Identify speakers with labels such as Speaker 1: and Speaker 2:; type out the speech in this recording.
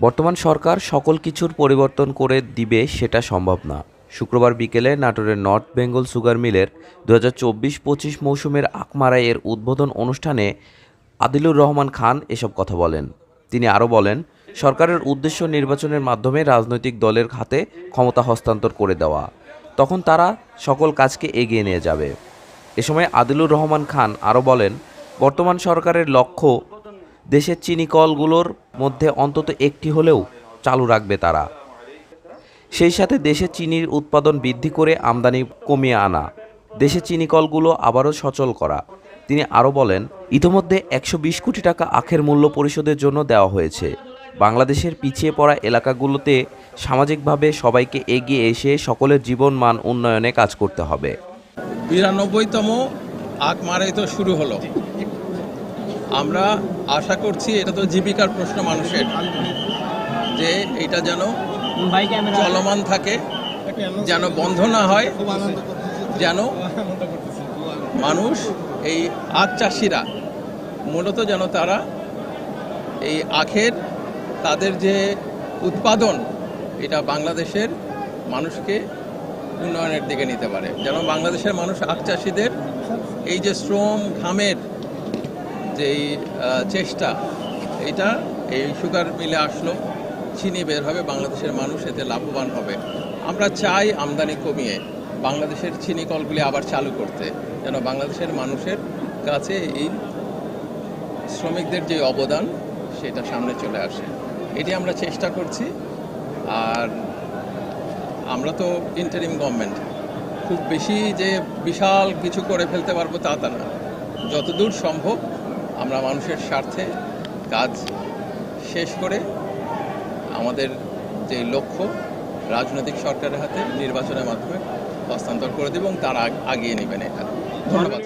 Speaker 1: বর্তমান সরকার সকল কিছুর পরিবর্তন করে দিবে সেটা সম্ভব না। শুক্রবার বিকেলে নাটোরের নর্থ বেঙ্গল সুগার মিলের 2024-25 মৌসুমের আখমারাইয়ের উদ্বোধন অনুষ্ঠানে আদিলুর রহমান খান এসব কথা বলেন। তিনি আরও বলেন, সরকারের উদ্দেশ্য নির্বাচনের মাধ্যমে রাজনৈতিক দলের হাতে ক্ষমতা হস্তান্তর করে দেওয়া, তখন তারা সকল কাজকে এগিয়ে নিয়ে যাবে। এ সময় আদিলুর রহমান খান আরও বলেন, বর্তমান সরকারের লক্ষ্য দেশের চিনি কলগুলোর মধ্যে অন্তত একটি হলেও চালু রাখবে তারা। সেই সাথে দেশে চিনির উৎপাদন বৃদ্ধি করে আমদানি কমিয়ে আনা, দেশে চিনি কলগুলো আবারও সচল করা। তিনি আরও বলেন, ইতোমধ্যে 120 কোটি টাকা আখের মূল্য পরিশোধের জন্য দেওয়া হয়েছে। বাংলাদেশের পিছিয়ে পড়া এলাকাগুলোতে সামাজিকভাবে সবাইকে এগিয়ে এসে সকলের জীবনমান উন্নয়নে কাজ করতে হবে।
Speaker 2: 92তম আখমারাই তো শুরু হলো। আমরা আশা করছি এটা তো জীবিকার প্রশ্ন মানুষের, যে এটা যেন চলমান থাকে, যেন বন্ধ না হয়, যেন মানুষ এই আখ চাষিরা মূলত যেন তারা এই আখের তাদের যে উৎপাদন এটা বাংলাদেশের মানুষকে উন্নয়নের দিকে নিতে পারে, যেন বাংলাদেশের মানুষ আখ চাষিদের এই যে শ্রম ঘামের যেই চেষ্টা, এটা এই সুগার মিলে আসলো, চিনি বের হবে, বাংলাদেশের মানুষ এতে লাভবান হবে। আমরা চাই আমদানি কমিয়ে বাংলাদেশের চিনি কলগুলি আবার চালু করতে, যেন বাংলাদেশের মানুষের কাছে এই শ্রমিকদের যে অবদান সেটা সামনে চলে আসে। এটি আমরা চেষ্টা করছি। আর আমরা তো ইন্টারিম গভর্নমেন্ট, খুব বেশি যে বিশাল কিছু করে ফেলতে পারবো তা না। যতদূর সম্ভব আমরা মানুষের স্বার্থে কাজ শেষ করে আমাদের যে লক্ষ্য রাজনৈতিক সরকারের হাতে নির্বাচনের মাধ্যমে হস্তান্তর করে দেব এবং তারা আগিয়ে নেবেন এটা। ধন্যবাদ।